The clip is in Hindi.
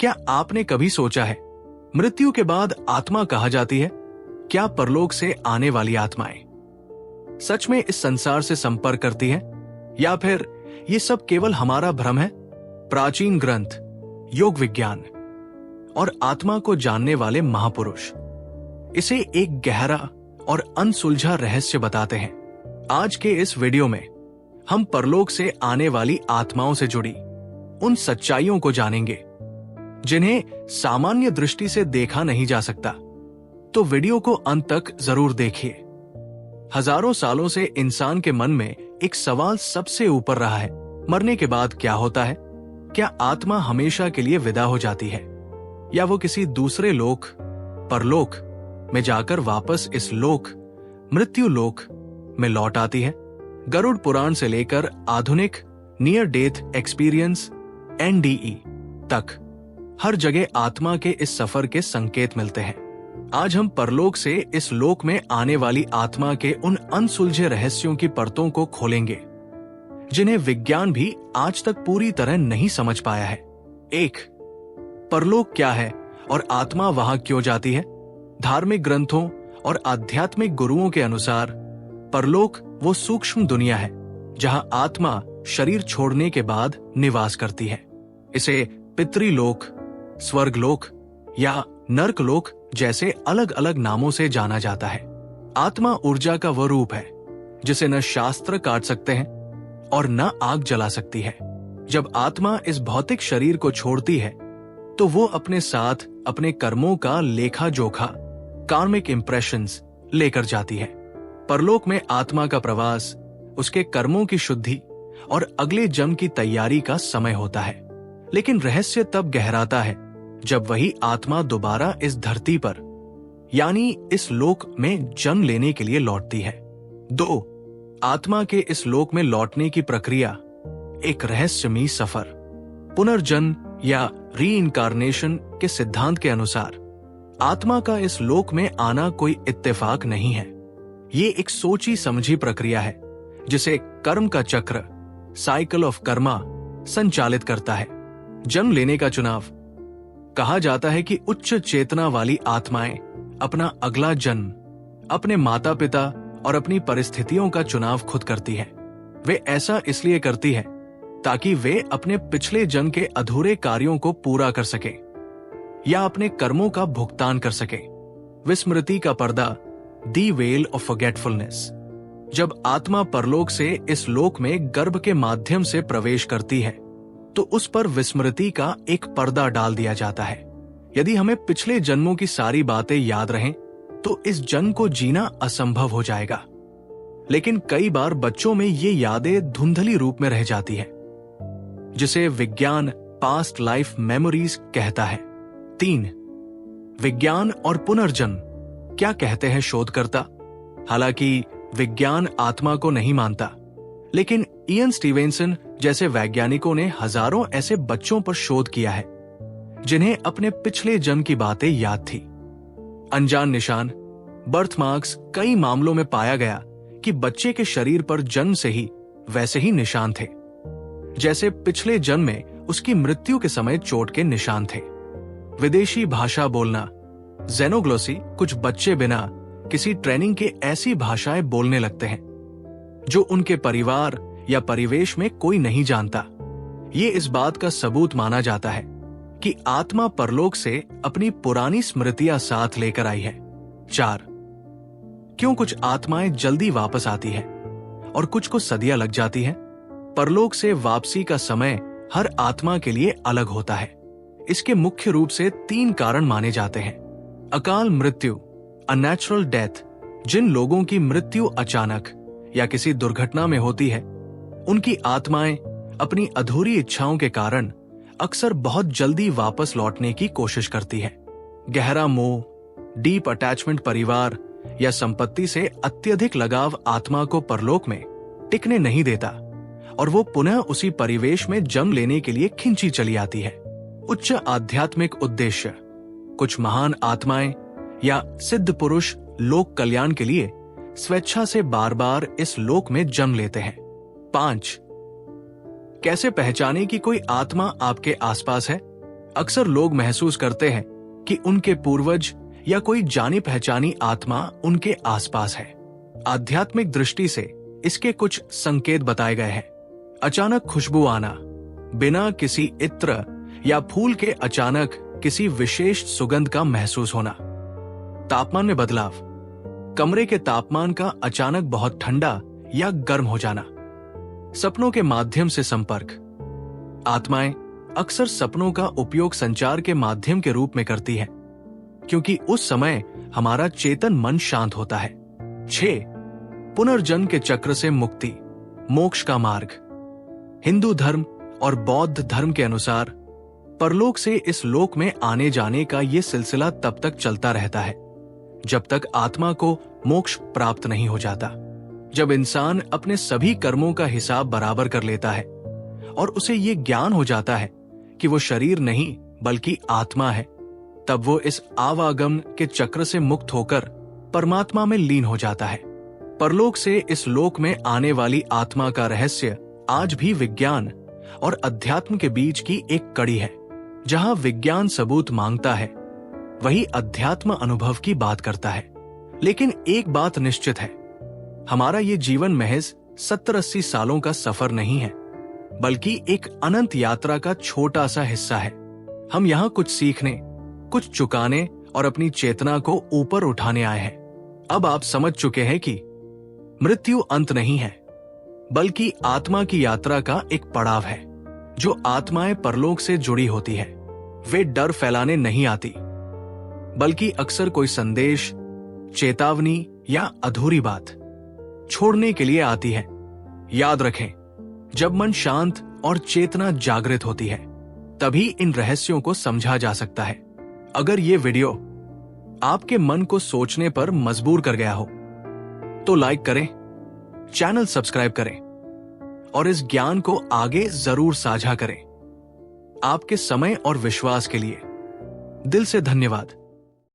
क्या आपने कभी सोचा है, मृत्यु के बाद आत्मा कहा जाती है? क्या परलोक से आने वाली आत्माएं सच में इस संसार से संपर्क करती हैं? या फिर ये सब केवल हमारा भ्रम है? प्राचीन ग्रंथ, योग विज्ञान और आत्मा को जानने वाले महापुरुष इसे एक गहरा और अनसुलझा रहस्य बताते हैं। आज के इस वीडियो में हम परलोक से आने वाली आत्माओं से जुड़ी उन सच्चाइयों को जानेंगे जिन्हें सामान्य दृष्टि से देखा नहीं जा सकता। तो वीडियो को अंत तक जरूर देखिए। हजारों सालों से इंसान के मन में एक सवाल सबसे ऊपर रहा है, मरने के बाद क्या होता है? क्या आत्मा हमेशा के लिए विदा हो जाती है या वो किसी दूसरे लोक, परलोक में जाकर वापस इस लोक, मृत्यु लोक में लौट आती है? गरुड़ पुराण से लेकर आधुनिक नियर डेथ एक्सपीरियंस NDE तक हर जगह आत्मा के इस सफर के संकेत मिलते हैं। आज हम परलोक से इस लोक में आने वाली आत्मा के उन अनसुलझे रहस्यों की परतों को खोलेंगे जिन्हें विज्ञान भी आज तक पूरी तरह नहीं समझ पाया है। 1. परलोक क्या है और आत्मा वहां क्यों जाती है? धार्मिक ग्रंथों और आध्यात्मिक गुरुओं के अनुसार परलोक वो सूक्ष्म दुनिया है जहां आत्मा शरीर छोड़ने के बाद निवास करती है। इसे पितृलोक, स्वर्गलोक या नर्कलोक जैसे अलग अलग नामों से जाना जाता है। आत्मा ऊर्जा का वह रूप है जिसे न शास्त्र काट सकते हैं और न आग जला सकती है। जब आत्मा इस भौतिक शरीर को छोड़ती है तो वो अपने साथ अपने कर्मों का लेखा जोखा, कार्मिक इंप्रेशंस लेकर जाती है। परलोक में आत्मा का प्रवास उसके कर्मों की शुद्धि और अगले जन्म की तैयारी का समय होता है। लेकिन रहस्य तब गहराता है जब वही आत्मा दोबारा इस धरती पर यानी इस लोक में जन्म लेने के लिए लौटती है। 2. आत्मा के इस लोक में लौटने की प्रक्रिया एक रहस्यमयी सफर। पुनर्जन्म या रीइंकार्नेशन के सिद्धांत के अनुसार आत्मा का इस लोक में आना कोई इत्तेफाक नहीं है। ये एक सोची समझी प्रक्रिया है जिसे कर्म का चक्र, साइकिल ऑफ कर्मा संचालित करता है। जन्म लेने का चुनाव। कहा जाता है कि उच्च चेतना वाली आत्माएं अपना अगला जन्म अपने माता पिता और अपनी परिस्थितियों का चुनाव खुद करती है। वे ऐसा इसलिए करती है ताकि वे अपने पिछले जन्म के अधूरे कार्यों को पूरा कर सके या अपने कर्मों का भुगतान कर सके। विस्मृति का पर्दा, दी वेल ऑफ फॉरगेटफुलनेस। जब आत्मा परलोक से इस लोक में गर्भ के माध्यम से प्रवेश करती है तो उस पर विस्मृति का एक पर्दा डाल दिया जाता है। यदि हमें पिछले जन्मों की सारी बातें याद रहें तो इस जन्म को जीना असंभव हो जाएगा। लेकिन कई बार बच्चों में ये यादें धुंधली रूप में रह जाती है जिसे विज्ञान पास्ट लाइफ मेमोरीज कहता है। 3. विज्ञान और पुनर्जन्म। क्या कहते हैं शोधकर्ता? हालांकि विज्ञान आत्मा को नहीं मानता, लेकिन इयन स्टीवेंसन जैसे वैज्ञानिकों ने हजारों ऐसे बच्चों पर शोध किया है जिन्हें अपने पिछले जन्म की बातें याद थी। अनजान निशान, बर्थ मार्क्स। कई मामलों में पाया गया कि बच्चे के शरीर पर जन्म से ही वैसे ही निशान थे जैसे पिछले जन्म में उसकी मृत्यु के समय चोट के निशान थे। विदेशी भाषा बोलना, जेनोग्लोसी। कुछ बच्चे बिना किसी ट्रेनिंग के ऐसी भाषाएं बोलने लगते हैं जो उनके परिवार या परिवेश में कोई नहीं जानता। ये इस बात का सबूत माना जाता है कि आत्मा परलोक से अपनी पुरानी स्मृतियां साथ लेकर आई है। 4. क्यों कुछ आत्माएं जल्दी वापस आती है और कुछ को सदियां लग जाती है? परलोक से वापसी का समय हर आत्मा के लिए अलग होता है। इसके मुख्य रूप से 3 कारण माने जाते हैं। अकाल मृत्यु, अनैचुरल डेथ। जिन लोगों की मृत्यु अचानक या किसी दुर्घटना में होती है उनकी आत्माएं अपनी अधूरी इच्छाओं के कारण अक्सर बहुत जल्दी वापस लौटने की कोशिश करती है। गहरा मोह, डीप अटैचमेंट, परिवार या संपत्ति से अत्यधिक लगाव आत्मा को परलोक में टिकने नहीं देता और वो पुनः उसी परिवेश में जन्म लेने के लिए खिंची चली आती है। उच्च आध्यात्मिक उद्देश्य। कुछ महान आत्माएं या सिद्ध पुरुष लोक कल्याण के लिए स्वेच्छा से बार बार इस लोक में जन्म लेते हैं। 5. कैसे पहचाने कि कोई आत्मा आपके आसपास है? अक्सर लोग महसूस करते हैं कि उनके पूर्वज या कोई जानी पहचानी आत्मा उनके आसपास है। आध्यात्मिक दृष्टि से इसके कुछ संकेत बताए गए हैं। अचानक खुशबू आना, बिना किसी इत्र या फूल के अचानक किसी विशेष सुगंध का महसूस होना, तापमान में बदलाव, कमरे के तापमान का अचानक बहुत ठंडा या गर्म हो जाना, सपनों के माध्यम से संपर्क। आत्माएं अक्सर सपनों का उपयोग संचार के माध्यम के रूप में करती है, क्योंकि उस समय हमारा चेतन मन शांत होता है। 6. पुनर्जन्म के चक्र से मुक्ति, मोक्ष का मार्ग। हिंदू धर्म और बौद्ध धर्म के अनुसार परलोक से इस लोक में आने जाने का यह सिलसिला तब तक चलता रहता है जब तक आत्मा को मोक्ष प्राप्त नहीं हो जाता। जब इंसान अपने सभी कर्मों का हिसाब बराबर कर लेता है और उसे ये ज्ञान हो जाता है कि वो शरीर नहीं बल्कि आत्मा है, तब वो इस आवागम के चक्र से मुक्त होकर परमात्मा में लीन हो जाता है। परलोक से इस लोक में आने वाली आत्मा का रहस्य आज भी विज्ञान और अध्यात्म के बीच की एक कड़ी है। जहां विज्ञान सबूत मांगता है, वही अध्यात्म अनुभव की बात करता है। लेकिन एक बात निश्चित है, हमारा ये जीवन महज 70-80 सालों का सफर नहीं है, बल्कि एक अनंत यात्रा का छोटा सा हिस्सा है। हम यहाँ कुछ सीखने, कुछ चुकाने और अपनी चेतना को ऊपर उठाने आए हैं। अब आप समझ चुके हैं कि मृत्यु अंत नहीं है, बल्कि आत्मा की यात्रा का एक पड़ाव है। जो आत्माएं परलोक से जुड़ी होती है, वे डर फैलाने नहीं आती, बल्कि अक्सर कोई संदेश, चेतावनी या अधूरी बात छोड़ने के लिए आती है। याद रखें, जब मन शांत और चेतना जागृत होती है, तभी इन रहस्यों को समझा जा सकता है। अगर ये वीडियो आपके मन को सोचने पर मजबूर कर गया हो, तो लाइक करें, चैनल सब्सक्राइब करें और इस ज्ञान को आगे जरूर साझा करें। आपके समय और विश्वास के लिए दिल से धन्यवाद।